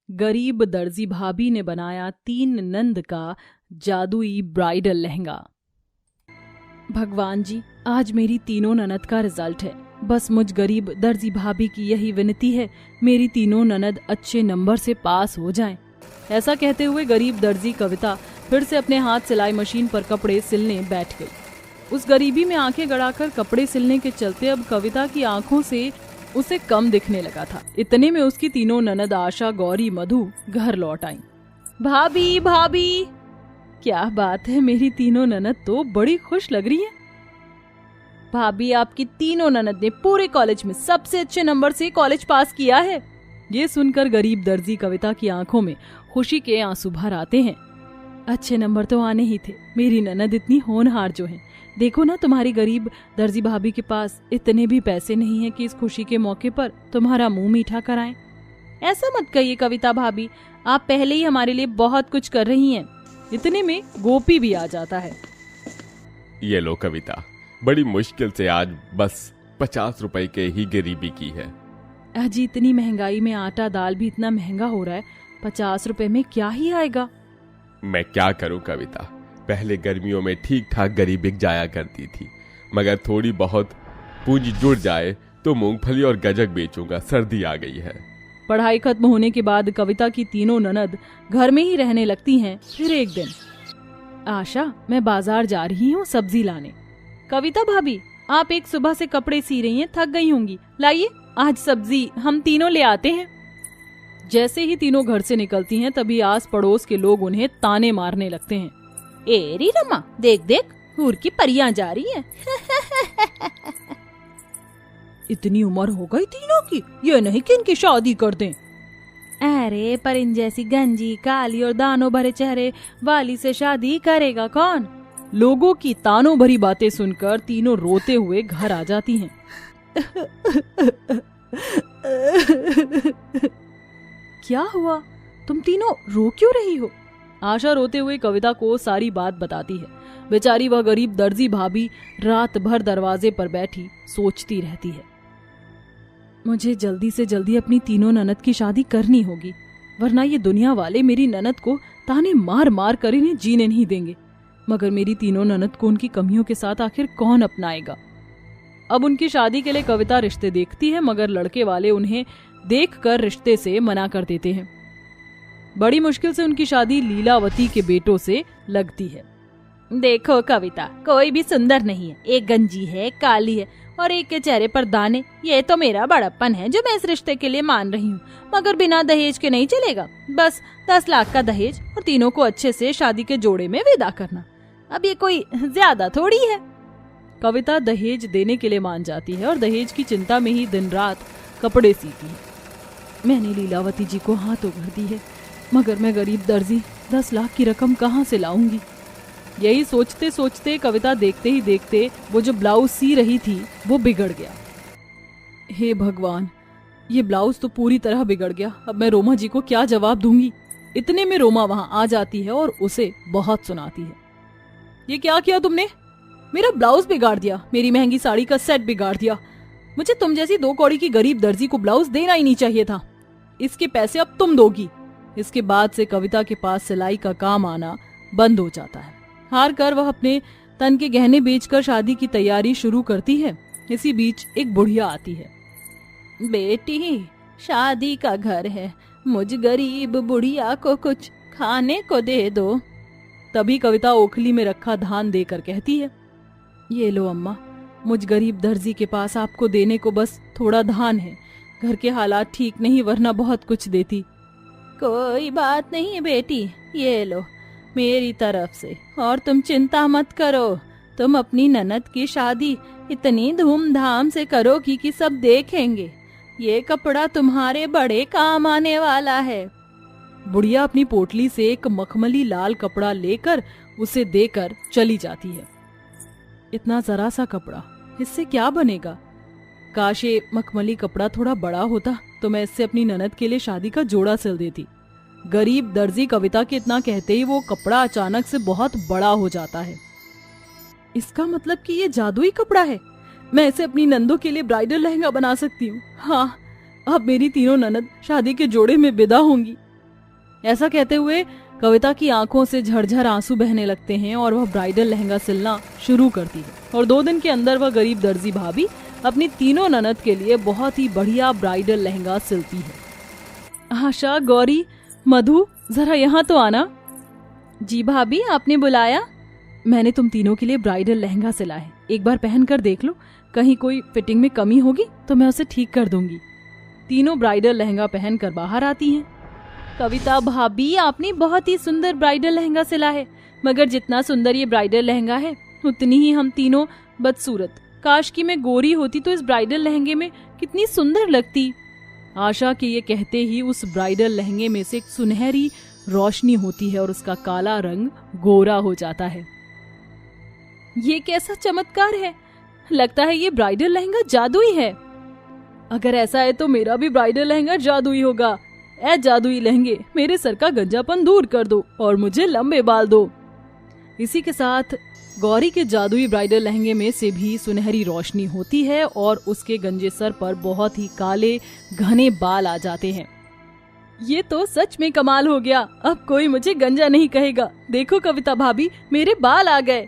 गरीब दर्जी भाभी ने बनाया 3 नंद का जादुई ब्राइडल लहंगा। भगवान जी, आज मेरी तीनों ननद का रिजल्ट है। बस मुझ गरीब दर्जी भाभी की यही विनती है, मेरी तीनों ननद अच्छे नंबर से पास हो जाएं। ऐसा कहते हुए गरीब दर्जी कविता फिर से अपने हाथ सिलाई मशीन पर कपड़े सिलने बैठ गई। उस गरीबी में आंखें गड़ाकर कपड़े सिलने के चलते अब कविता की आंखों से उसे कम दिखने लगा था। इतने में उसकी तीनों ननद आशा, गौरी, मधु घर लौट आईं। भाभी भाभी, क्या बात है, मेरी तीनों ननद तो बड़ी खुश लग रही है। भाभी, आपकी तीनों ननद ने पूरे कॉलेज में सबसे अच्छे नंबर से कॉलेज पास किया है। ये सुनकर गरीब दर्जी कविता की आंखों में खुशी के आंसू भर आते हैं। अच्छे नंबर तो आने ही थे, मेरी ननद इतनी होनहार जो है। देखो ना, तुम्हारी गरीब दर्जी भाभी के पास इतने भी पैसे नहीं हैं कि इस खुशी के मौके पर तुम्हारा मुंह मीठा कराएं। ऐसा मत कहिए कविता भाभी, आप पहले ही हमारे लिए बहुत कुछ कर रही हैं। इतने में गोपी भी आ जाता है। ये लो कविता, बड़ी मुश्किल से आज बस 50 रुपए के ही गरीबी की है। अजी, इतनी महंगाई में आटा दाल भी इतना महंगा हो रहा है, 50 रुपए में क्या ही आएगा। मैं क्या करूं कविता, पहले गर्मियों में ठीक ठाक गरीब बिक जाया करती थी, मगर थोड़ी बहुत पूंजी जुड़ जाए तो मूंगफली और गजक बेचूंगा। सर्दी आ गई है। पढ़ाई खत्म होने के बाद कविता की तीनों ननद घर में ही रहने लगती हैं। फिर एक दिन, आशा, मैं बाजार जा रही हूँ सब्जी लाने। कविता भाभी, आप एक सुबह से कपड़े सी रही हैं, थक गई होंगी, लाइए आज सब्जी हम तीनों ले आते हैं। जैसे ही तीनों घर से निकलती हैं तभी आस पड़ोस के लोग उन्हें ताने मारने लगते हैं। एरी रमा, देख देख, हूर की परियां जा रही हैं। इतनी उम्र हो गई तीनों की, ये नहीं कि इनकी शादी कर दें। अरे पर इन जैसी गंजी काली और दानों भरे चेहरे वाली से शादी करेगा कौन। लोगों की तानों भरी बातें सुनकर तीनों रोते हुए घर आ जाती हैं। क्या हुआ, तुम तीनों रो क्यों रही हो? आशा रोते हुए कविता को सारी बात बताती है। बेचारी वह गरीब दर्जी भाभी रात भर दरवाजे पर बैठी सोचती रहती है। मुझे जल्दी से जल्दी अपनी तीनों ननद की शादी करनी होगी, वरना ये दुनिया वाले मेरी ननद को ताने मार मार कर इन्हें जीने नहीं देंगे। मगर मेरी तीनों ननद को उनकी कमियों के साथ आखिर कौन अपनाएगा। अब उनकी शादी के लिए कविता रिश्ते देखती है, मगर लड़के वाले उन्हें देखकर रिश्ते से मना कर देते हैं। बड़ी मुश्किल से उनकी शादी लीलावती के बेटों से लगती है। देखो कविता, कोई भी सुंदर नहीं है, एक गंजी है, काली है और एक के चेहरे पर दाने। ये तो मेरा बड़प्पन है जो मैं इस रिश्ते के लिए मान रही हूँ, मगर बिना दहेज के नहीं चलेगा। बस 10 लाख का दहेज और तीनों को अच्छे से शादी के जोड़े में विदा करना। अब ये कोई ज्यादा थोड़ी है। कविता दहेज देने के लिए मान जाती है और दहेज की चिंता में ही दिन रात कपड़े सीती है। मैंने लीलावती जी को हाथों भर दी है, मगर मैं गरीब दर्जी 10 लाख की रकम कहाँ से लाऊंगी। यही सोचते सोचते कविता देखते ही देखते वो जो ब्लाउज सी रही थी वो बिगड़ गया। हे भगवान, ये ब्लाउज तो पूरी तरह बिगड़ गया। अब मैं रोमा जी को क्या जवाब दूंगी। इतने में रोमा वहां आ जाती है और उसे बहुत सुनाती है। ये क्या किया तुमने? मेरा ब्लाउज बिगाड़ दिया, मेरी महंगी साड़ी का सेट बिगाड़ दिया। मुझे तुम जैसी 2 कौड़ी की गरीब दर्जी को ब्लाउज देना ही नहीं चाहिए था। इसके पैसे अब तुम दोगी। इसके बाद से कविता के पास सिलाई का काम आना बंद हो जाता है। हार कर वह अपने तन के गहने बेचकर शादी की तैयारी शुरू करती है। इसी बीच एक बुढ़िया आती है। बेटी, शादी का घर है, मुझ गरीब बुढ़िया को कुछ खाने को दे दो। तभी कविता ओखली में रखा धान देकर कहती है, ये लो अम्मा, मुझ गरीब दर्जी के पास आपको देने को बस थोड़ा धान है। घर के हालात ठीक नहीं, वरना बहुत कुछ देती। कोई बात नहीं बेटी, ये लो मेरी तरफ से, और तुम चिंता मत करो। तुम अपनी ननद की शादी इतनी धूमधाम से करोगी कि सब देखेंगे। ये कपड़ा तुम्हारे बड़े काम आने वाला है। बुढ़िया अपनी पोटली से एक मखमली लाल कपड़ा लेकर उसे देकर चली जाती है। इतना जरा सा कपड़ा, इससे क्या बनेगा? काश ये मखमली कपड़ा थोड़ा बड़ा होता तो मैं इससे अपनी ननद के लिए शादी का जोड़ा सिल देती। गरीब दर्जी कविता के इतना कहते ही वो कपड़ा अचानक से बहुत बड़ा हो जाता है। इसका मतलब कि ये जादुई कपड़ा है। मैं इसे अपनी नंदों के लिए ब्राइडल लहंगा बना सकती हूँ। हाँ, अब मेरी तीनों ननद शादी के जोड़े में विदा होंगी। ऐसा कहते हुए कविता की आंखों से झरझर आंसू बहने लगते हैं और वह ब्राइडल लहंगा सिलना शुरू करती है। और 2 दिन के अंदर वह गरीब दर्जी भाभी अपनी तीनों ननद के लिए बहुत ही बढ़िया ब्राइडल लहंगा सिलती है। आशा, गौरी, मधु, जरा यहाँ तो आना। जी भाभी, आपने बुलाया? मैंने तुम तीनों के लिए ब्राइडल लहंगा सिला है, एक बार पहन कर देख लो, कहीं कोई फिटिंग में कमी होगी तो मैं उसे ठीक कर दूंगी। तीनों ब्राइडल लहंगा पहन कर बाहर आती हैं। कविता भाभी, आपने बहुत ही सुंदर ब्राइडल लहंगा सिला है, मगर जितना सुंदर ये ब्राइडल लहंगा है उतनी ही हम तीनों बदसूरत। काश कि मैं गोरी होती तो इस ब्राइडल लहंगे में कितनी सुंदर लगती। आशा के ये कहते ही उस ब्राइडल लहंगे में से एक सुनहरी रोशनी होती है और उसका काला रंग गोरा हो जाता है। ये कैसा चमत्कार है, लगता है ये ब्राइडल लहंगा जादुई है। अगर ऐसा है तो मेरा भी ब्राइडल लहंगा जादुई होगा। ऐ जादुई लहंगे, मेरे सर का गंजापन दूर कर दो और मुझे लंबे बाल दो। इसी के साथ गौरी के जादुई ब्राइडल लहंगे में से भी सुनहरी रोशनी होती है और उसके गंजे सर पर बहुत ही काले घने बाल आ जाते हैं। ये तो सच में कमाल हो गया, अब कोई मुझे गंजा नहीं कहेगा। देखो कविता भाभी, मेरे बाल आ गए।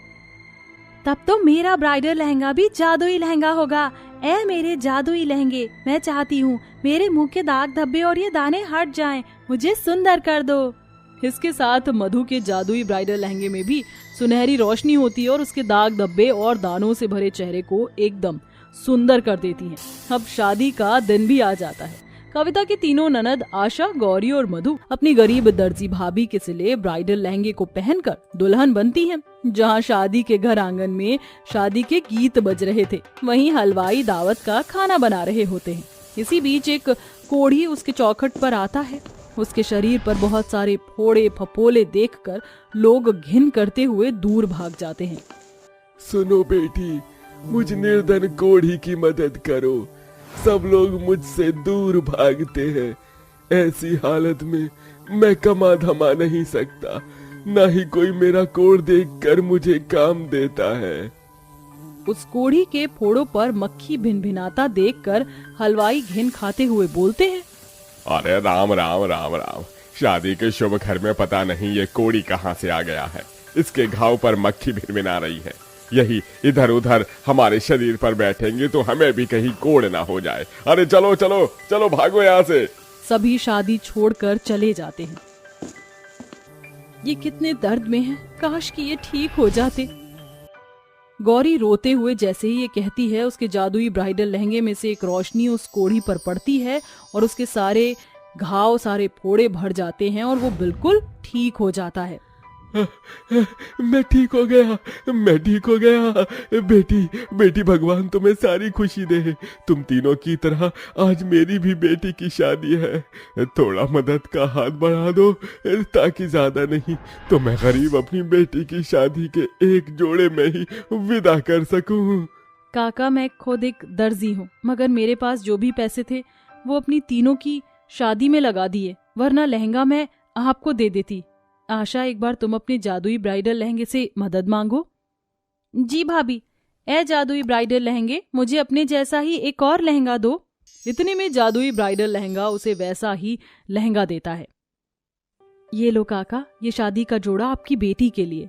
तब तो मेरा ब्राइडल लहंगा भी जादुई लहंगा होगा। ऐ मेरे जादुई लहंगे, मैं चाहती हूँ मेरे मुंह के दाग धब्बे और ये दाने हट जाएं, मुझे सुंदर कर दो। इसके साथ मधु के जादुई ब्राइडल लहंगे में भी सुनहरी रोशनी होती है और उसके दाग धब्बे और दानों से भरे चेहरे को एकदम सुंदर कर देती हैं। अब शादी का दिन भी आ जाता है। कविता की तीनों ननद आशा, गौरी और मधु अपनी गरीब दर्जी भाभी के सिले ब्राइडल लहंगे को पहनकर दुल्हन बनती हैं। जहां शादी के घर आंगन में शादी के गीत बज रहे थे, वहीं हलवाई दावत का खाना बना रहे होते हैं। इसी बीच एक कोढ़ी उसके चौखट पर आता है। उसके शरीर पर बहुत सारे फोड़े फपोले देखकर लोग घिन करते हुए दूर भाग जाते हैं। सुनो बेटी, मुझ निर्धन कोढ़ी की मदद करो, सब लोग मुझसे दूर भागते हैं। ऐसी हालत में मैं कमा धमा नहीं सकता, ना ही कोई मेरा कोढ़ देखकर मुझे काम देता है। उस कोढ़ी के फोड़ों पर मक्खी भिनभिनाता देखकर हलवाई घिन खाते हुए बोलते हैं, अरे राम राम राम राम, शादी के शुभ घर में पता नहीं ये कोढ़ी कहाँ से आ गया है। इसके घाव पर मक्खी भिनभिना रही है। यही इधर उधर हमारे शरीर पर बैठेंगे तो हमें भी कहीं कोढ़ ना हो जाए। अरे चलो चलो चलो, भागो यहाँ से। सभी शादी छोड़कर चले जाते हैं। ये कितने दर्द में है, काश कि ये ठीक हो जाते। गौरी रोते हुए जैसे ही ये कहती है, उसके जादुई ब्राइडल लहंगे में से एक रोशनी उस कोढ़ी पर पड़ती है और उसके सारे घाव, सारे फोड़े भर जाते हैं और वो बिल्कुल ठीक हो जाता है। मैं ठीक हो गया, मैं ठीक हो गया। बेटी बेटी, भगवान तुम्हें सारी खुशी दे। तुम तीनों की तरह आज मेरी भी बेटी की शादी है। थोड़ा मदद का हाथ बढ़ा दो, ताकि ज्यादा नहीं तो मैं गरीब अपनी बेटी की शादी के एक जोड़े में ही विदा कर सकूं। काका, मैं खुद एक दर्जी हूँ, मगर मेरे पास जो भी पैसे थे वो अपनी तीनों की शादी में लगा दिए, वरना लहंगा मैं आपको दे देती। आशा, एक बार तुम अपने जादुई ब्राइडल लहंगे से मदद मांगो। जी भाभी, ए जादुई ब्राइडल लहंगे, मुझे अपने जैसा ही एक और लहंगा दो। इतने में जादुई ब्राइडल लहंगा उसे वैसा ही लहंगा देता है। ये लो काका, ये शादी का जोड़ा आपकी बेटी के लिए।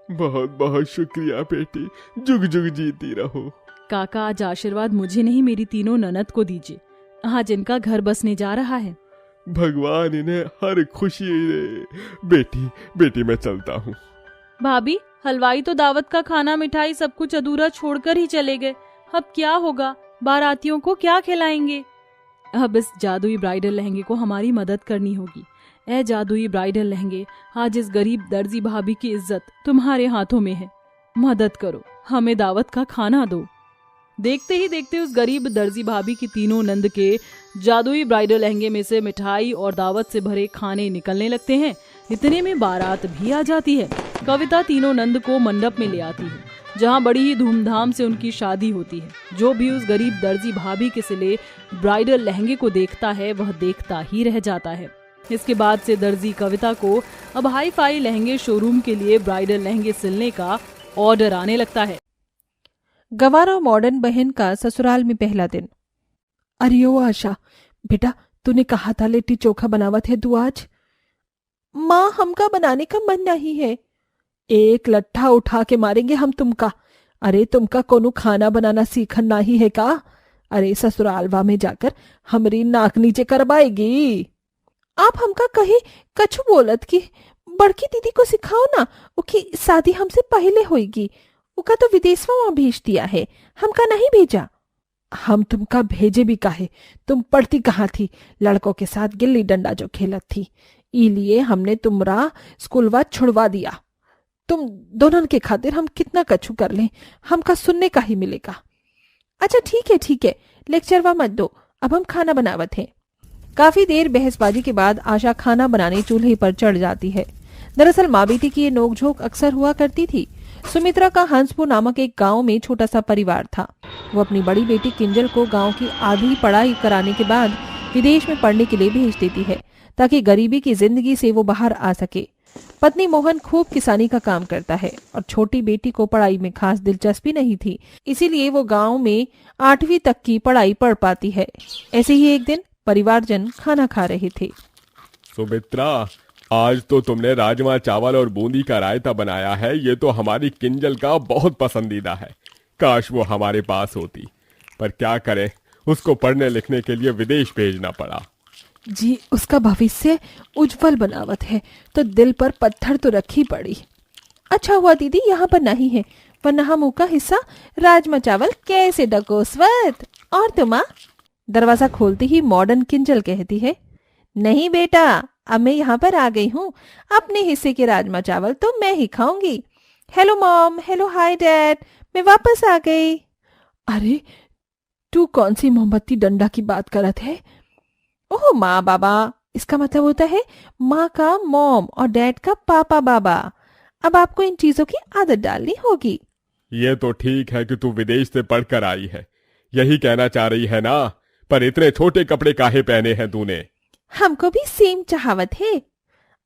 बहुत बहुत शुक्रिया बेटी, जुग जुग जीती रहो। काका, आज आशीर्वाद मुझे नहीं मेरी तीनों ननद को दीजिए। आज इनका घर बसने जा रहा है। भगवान इन्हें हर खुशी दे। बेटी बेटी, मैं चलता हूँ। भाभी, हलवाई तो दावत का खाना मिठाई सब कुछ अधूरा छोड़कर ही चले गए। अब क्या होगा, बारातियों को क्या खिलाएंगे? अब इस जादुई ब्राइडल लहंगे को हमारी मदद करनी होगी। ए जादुई ब्राइडल लहंगे, आज इस गरीब दर्जी भाभी की इज्जत तुम्हारे हाथों में है। मदद करो, हमें दावत का खाना दो। देखते ही देखते उस गरीब दर्जी भाभी की तीनों नंद के जादुई ब्राइडल लहंगे में से मिठाई और दावत से भरे खाने निकलने लगते हैं। इतने में बारात भी आ जाती है। कविता तीनों नंद को मंडप में ले आती है, जहां बड़ी ही धूमधाम से उनकी शादी होती है। जो भी उस गरीब दर्जी भाभी के सिले ब्राइडल लहंगे को देखता है वह देखता ही रह जाता है। इसके बाद से दर्जी कविता को अब हाई फाई लहंगे शोरूम के लिए ब्राइडल लहंगे सिलने का ऑर्डर आने लगता है। गवारा मॉडर्न बहन का ससुराल में पहला दिन। अरे ओ आशा बेटा, तूने कहा था लिट्टी चोखा बनावत है तू आज? माँ, हमका बनाने का मन नहीं है। एक लट्ठा उठा के मारेंगे हम तुमका। अरे तुमका कोनो खाना बनाना सीखन नहीं है का? अरे ससुरालवा में जाकर हमरी नाक नीचे करवाएगी। आप हमका कहीं कछु बोलत की बड़की दीदी को सिखाओ ना, उकी शादी हमसे पहले होएगी। उका तो विदेशवा वहां भेज दिया है, हमका नहीं भेजा। हम तुमका भेजे भी काहे? तुम पढ़ती कहाँ थी? लड़कों के साथ गिल्ली डंडा जो खेलत थी, इलिए हमने तुमरा स्कूलवा छुड़वा दिया। तुम दोनों के खातिर हम कितना कछु कर लें, हमका सुनने का ही मिलेगा। अच्छा ठीक है, लेक्चरवा मत दो, अब हम खाना बनावत हैं। काफी देर बहसबाजी के बाद आशा खाना बनाने चूल्हे पर चढ़ जाती है। दरअसल माँ बेटी की ये नोकझोंक अक्सर हुआ करती थी। सुमित्रा का हंसपुर नामक एक गांव में छोटा सा परिवार था। वो अपनी बड़ी बेटी किंजल को गांव की आधी पढ़ाई कराने के बाद विदेश में पढ़ने के लिए भेज देती है, ताकि गरीबी की जिंदगी से वो बाहर आ सके। पत्नी मोहन खूब किसानी का काम करता है और छोटी बेटी को पढ़ाई में खास दिलचस्पी नहीं थी, इसीलिए वो गांव में 8वीं तक की पढ़ाई पढ़ पाती है। ऐसे ही एक दिन परिवारजन खाना खा रहे थे। सुमित्रा, आज तो तुमने राजमा चावल और बूंदी का रायता बनाया है। ये तो हमारी किंजल का बहुत पसंदीदा है। काश वो हमारे पास होती, पर क्या करें, उसको पढ़ने लिखने के लिए विदेश भेजना पड़ा। जी, उसका भविष्य उज्जवल बनावत है तो दिल पर पत्थर तो रखी पड़ी। अच्छा हुआ दीदी यहाँ पर नहीं है, वरना हम का हिस्सा राजमा चावल कैसे डकोसवत। और तुमा? दरवाजा खोलते ही मॉडर्न किंजल कहती है, नहीं बेटा, अब मैं यहाँ पर आ गई हूँ, अपने हिस्से के राजमा चावल तो मैं ही खाऊंगी। Hello mom, hello hi dad, मैं वापस आ गई। अरे तू कौन सी मोमबत्ती डंडा की बात करत है? ओह माँ बाबा, इसका मतलब होता है माँ का मॉम और डैड का पापा बाबा। अब आपको इन चीजों की आदत डालनी होगी। ये तो ठीक है कि तू विदेश से पढ़कर आई है, यही कहना चाह रही है ना? पर इतने छोटे कपड़े काहे पहने हैं तूने? हमको भी सेम चाहवत है।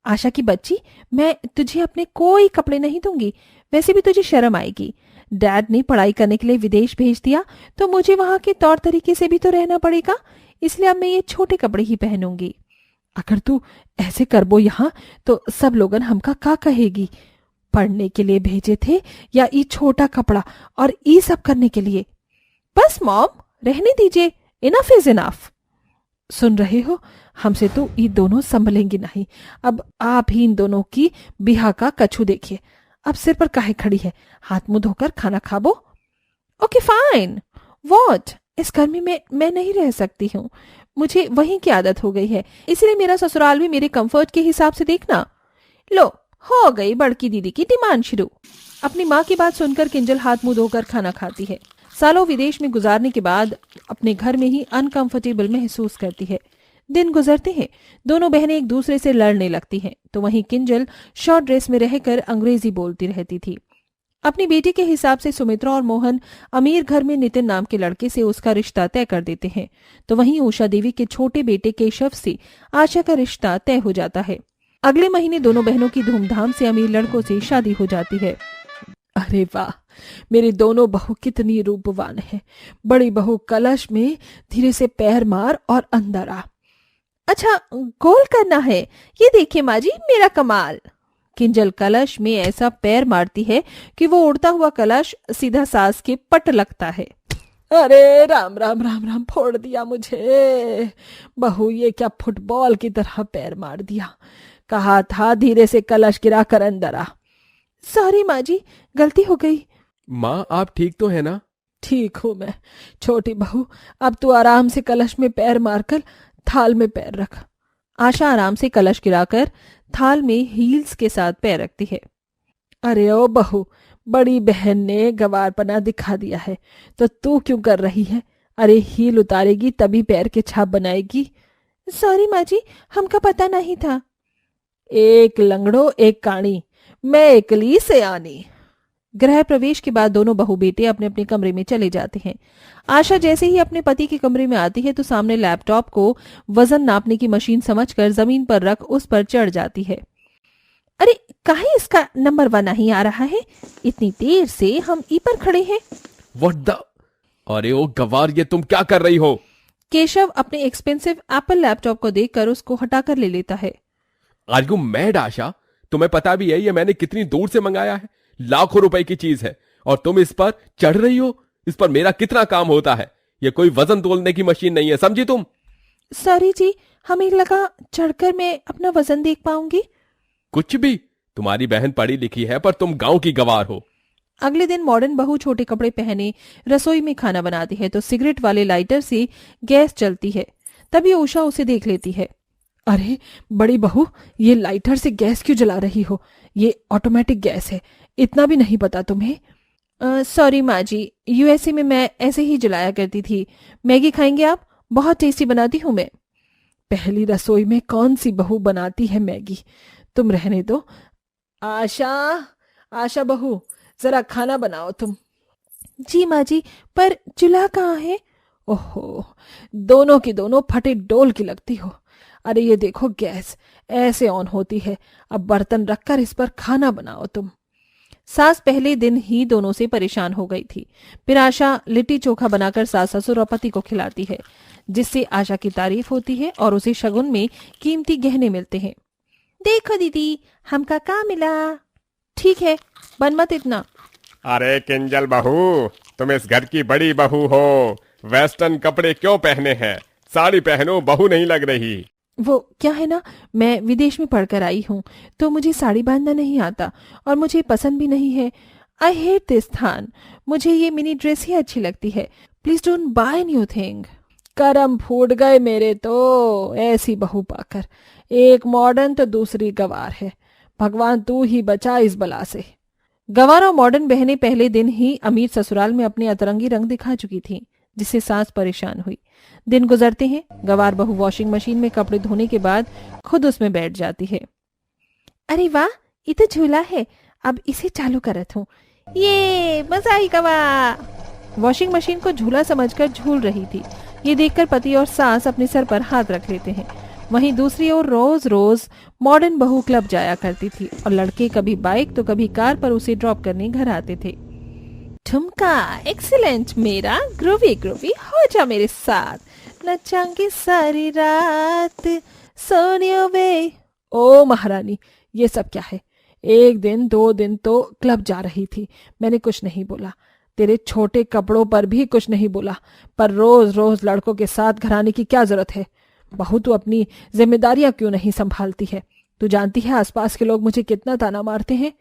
आशा की बच्ची, मैं तुझे अपने कोई कपड़े नहीं दूंगी, वैसे भी तुझे शर्म आएगी। डैड ने पढ़ाई करने के लिए विदेश भेज दिया तो मुझे वहां के तौर तरीके से भी तो रहना पड़ेगा, इसलिए अब मैं ये छोटे कपड़े ही पहनूंगी। अगर तू ऐसे करबो यहाँ तो सब लोगन हमका का कहेगी? पढ़ने के लिए भेजे थे या ये छोटा कपड़ा और ये सब करने के लिए? बस मॉम, रहने दीजिए, इनफ इज इनफ। सुन रहे हो, हमसे तो ये दोनों संभलेंगी नहीं। अब आप ही इन दोनों की बिहा का कछु देखिए। अब सिर पर काहे खड़ी है? हाथ मुंह धोकर खाना खाबो। Okay fine. व्हाट? इस गर्मी में मैं नहीं रह सकती हूँ, मुझे वहीं की आदत हो गई है, इसलिए मेरा ससुराल भी मेरे कंफर्ट के हिसाब से देखना। लो, हो गई बड़की दीदी की डिमांड शुरू। अपनी माँ की बात सुनकर किंजल हाथ मुंह धोकर खाना खाती है। सालों विदेश में गुजारने के बाद अपने घर में ही अनकंफर्टेबल महसूस करती है। दिन गुजरते हैं, दोनों बहनें एक दूसरे से लड़ने लगती हैं, तो वहीं किंजल शॉर्ट ड्रेस में रहकर अंग्रेजी बोलती रहती थी। अपनी बेटी के हिसाब से सुमित्रा और मोहन अमीर घर में नितिन नाम के लड़के से उसका रिश्ता तय कर देते हैं, तो वहीं उषा देवी के छोटे बेटे केशव से आशा का रिश्ता तय हो जाता है। अगले महीने दोनों बहनों की धूमधाम से अमीर लड़कों से शादी हो जाती है। अरे वाह, मेरी दोनों बहू कितनी रूपवान है। बड़ी बहू कलश में धीरे से पैर मार और अंदर आ। अच्छा, गोल करना है, ये देखिए माँ जी, मेरा कमाल। किंजल कलश में ऐसा पैर मारती है कि वो उड़ता हुआ कलश सीधा सास के पट लगता है। अरे राम राम राम राम, फोड़ दिया मुझे। बहू, ये क्या फुटबॉल की तरह पैर मार दिया। कहा था धीरे से कलश गिरा कर अंदर आ। सॉरी माँ जी, गलती हो गई। माँ, आप ठीक तो है ना? ठीक हूँ मैं। छोटी बहू, अब तू आराम से कलश में पैर मारकर थाल में पैर रख। आशा आराम से कलश गिराकर थाल में हील्स के साथ पैर रखती है। अरे ओ बहू, बड़ी बहन ने गवारपना दिखा दिया है तो तू क्यों कर रही है? अरे हील उतारेगी तभी पैर के छाप बनाएगी। सॉरी माँ जी, हमका पता नहीं था। एक लंगड़ो एक काणी, मैं एकली से आनी। गृह प्रवेश के बाद दोनों बहू बेटे अपने अपने कमरे में चले जाते हैं। आशा जैसे ही अपने पति के कमरे में आती है तो सामने लैपटॉप को वजन नापने की मशीन समझकर जमीन पर रख उस पर चढ़ जाती है। अरे काहे इसका नंबर 1 नहीं आ रहा है? इतनी देर से हम ई पर खड़े हैं। What the? अरे ओ गवार, ये तुम क्या कर रही हो? केशव अपने एक्सपेंसिव एप्पल लैपटॉप को देखकर उसको हटाकर ले लेता है। आर यू मैड आशा? तुम्हें पता भी है ये मैंने कितनी दूर से मंगाया है, लाखों रुपए की चीज है, और तुम इस पर चढ़ रही हो। इस पर मेरा कितना काम होता है, ये कोई वजन तोलने की मशीन नहीं है, समझी तुम? सॉरी जी, हमें लगा चढ़कर मैं अपना वजन देख पाऊंगी। कुछ भी, तुम्हारी बहन पढ़ी लिखी है पर तुम गांव की गवार हो। अगले दिन मॉडर्न बहू छोटे कपड़े पहने रसोई में खाना बनाती है तो सिगरेट वाले लाइटर से गैस चलती है। तभी उषा उसे देख लेती है। अरे बड़ी बहू, ये लाइटर से गैस क्यों जला रही हो? ये ऑटोमेटिक गैस है, इतना भी नहीं पता तुम्हें? सॉरी माँ जी, यूएसए में मैं ऐसे ही जलाया करती थी। मैगी खाएंगे आप? बहुत टेस्टी बनाती हूँ मैं। पहली रसोई में कौन सी बहू बनाती है मैगी? तुम रहने दो। आशा बहू, जरा खाना बनाओ तुम। जी माँ जी, पर चूल्हा कहाँ है? ओहो, दोनों की दोनों फटे डोल की लगती हो। अरे ये देखो, गैस ऐसे ऑन होती है। अब बर्तन रखकर इस पर खाना बनाओ तुम। सास पहले दिन ही दोनों से परेशान हो गई थी। फिर आशा लिट्टी चोखा बनाकर सास ससुर और पति को खिलाती है, जिससे आशा की तारीफ होती है और उसे शगुन में कीमती गहने मिलते हैं। देखो दीदी, हमका का मिला। ठीक है, बन मत इतना। अरे किंजल बहू, तुम इस घर की बड़ी बहू हो, वेस्टर्न कपड़े क्यों पहने हैं? साड़ी पहनो, बहू नहीं लग रही। वो क्या है ना, मैं विदेश में पढ़कर आई हूँ तो मुझे साड़ी बांधना नहीं आता और मुझे पसंद भी नहीं है। आई हेट दिस स्थान। मुझे ये मिनी ड्रेस ही अच्छी लगती है। Please don't buy new thing. करम फूट गए मेरे तो, ऐसी बहू पाकर। एक मॉडर्न तो दूसरी गवार है। भगवान तू ही बचा इस बला से। गवार और मॉडर्न बहनें पहले दिन ही अमीर ससुराल में अपने अतरंगी रंग दिखा चुकी थीं, जिससे सास परेशान हुई। दिन गुजरते हैं, गवार बहू वॉशिंग मशीन में कपड़े धोने के बाद खुद उसमें बैठ जाती है। अरे वाह, ये तो झूला है, अब इसे चालू करत हूँ। ये मजा आई गवा। वॉशिंग मशीन को झूला समझकर झूल रही थी। ये देखकर पति और सास अपने सर पर हाथ रख लेते हैं। वहीं दूसरी ओर रोज रोज मॉडर्न बहू क्लब जाया करती थी और लड़के कभी बाइक तो कभी कार पर उसे ड्रॉप करने घर आते थे। ठुमका एक्सीलेंट मेरा, ग्रूवी ग्रूवी, हो जा मेरे साथ, नचांगे सारी रात सोनियो वे। ओ महारानी, ये सब क्या है? एक दिन 2 दिन तो क्लब जा रही थी, मैंने कुछ नहीं बोला। तेरे छोटे कपड़ों पर भी कुछ नहीं बोला, पर रोज रोज लड़कों के साथ घर आने की क्या जरूरत है? बहू, तू अपनी जिम्मेदारियां क्यों नहीं संभालती है? तू जानती है आसपास के लोग मुझे कितना ताना मारते हैं।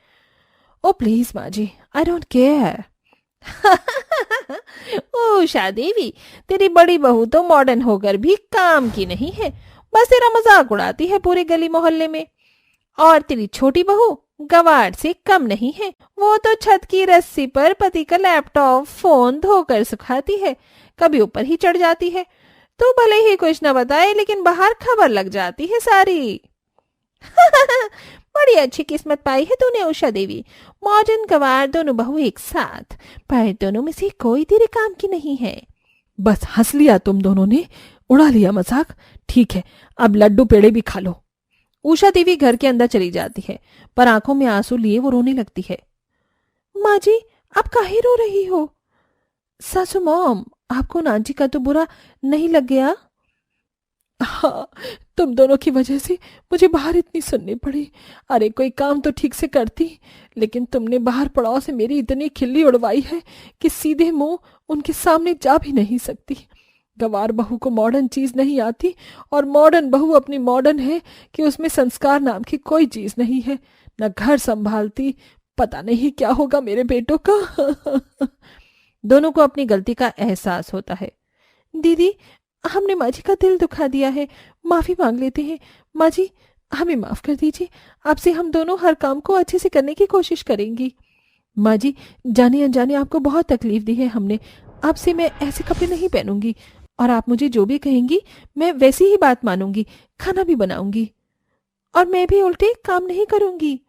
ओ प्लीज माँ जी, आई डोंट केयर। उषा देवी, तेरी बड़ी बहू तो मॉडर्न होकर भी काम की नहीं है, बस तेरा मजाक उड़ाती है पूरे गली मोहल्ले में। और तेरी छोटी बहू गवार से कम नहीं है, वो तो छत की रस्सी पर पति का लैपटॉप फोन धोकर सुखाती है, कभी ऊपर ही चढ़ जाती है। तो भले ही कुछ न बताए, लेकिन बाहर खबर लग जाती है सारी। बड़ी अच्छी किस्मत पाई है तूने उषा देवी, मॉडर्न गवार दोनों बहू एक साथ, पर दोनों में से कोई तेरे काम की नहीं है। बस हंस लिया तुम दोनों ने, उड़ा लिया मजाक। ठीक है, अब लड्डू पेड़े भी खा लो। उषा देवी घर के अंदर चली जाती है, पर आंखों में आंसू लिए वो रोने लगती है। माँ जी, आप काहे रो रही हो? सासू मॉम, आपको नाजी का तो बुरा नहीं लग गया? हाँ, तुम दोनों की वजह से मुझे बाहर इतनी सुननी पड़ी। अरे कोई काम तो ठीक से करती, लेकिन तुमने बाहर पड़ाव से मेरी इतनी खिल्ली उड़वाई है कि सीधे मुंह उनके सामने जा भी नहीं सकती। गवार बहू को मॉडर्न चीज नहीं आती और मॉडर्न बहू अपनी मॉडर्न है कि उसमें संस्कार नाम की कोई चीज नहीं है, न घर संभालती। पता नहीं क्या होगा मेरे बेटों का। दोनों को अपनी गलती का एहसास होता है। दीदी, हमने माँ जी का दिल दुखा दिया है, माफी मांग लेते हैं। माँ जी, हमें माफ कर दीजिए, आपसे हम दोनों हर काम को अच्छे से करने की कोशिश करेंगी। माँ जी, जाने अनजाने आपको बहुत तकलीफ दी है हमने, आपसे मैं ऐसे कपड़े नहीं पहनूंगी और आप मुझे जो भी कहेंगी मैं वैसी ही बात मानूंगी, खाना भी बनाऊंगी और मैं भी उल्टे काम नहीं करूंगी।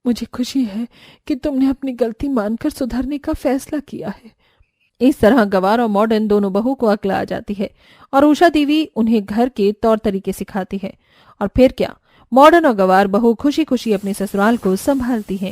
मुझे खुशी है कि तुमने अपनी गलती मानकर सुधरने का फैसला किया है। इस तरह गवार और मॉडर्न दोनों बहू को अक्ल आ जाती है और उषा देवी उन्हें घर के तौर तरीके सिखाती है। और फिर क्या, मॉडर्न और गवार बहू खुशी खुशी अपने ससुराल को संभालती है।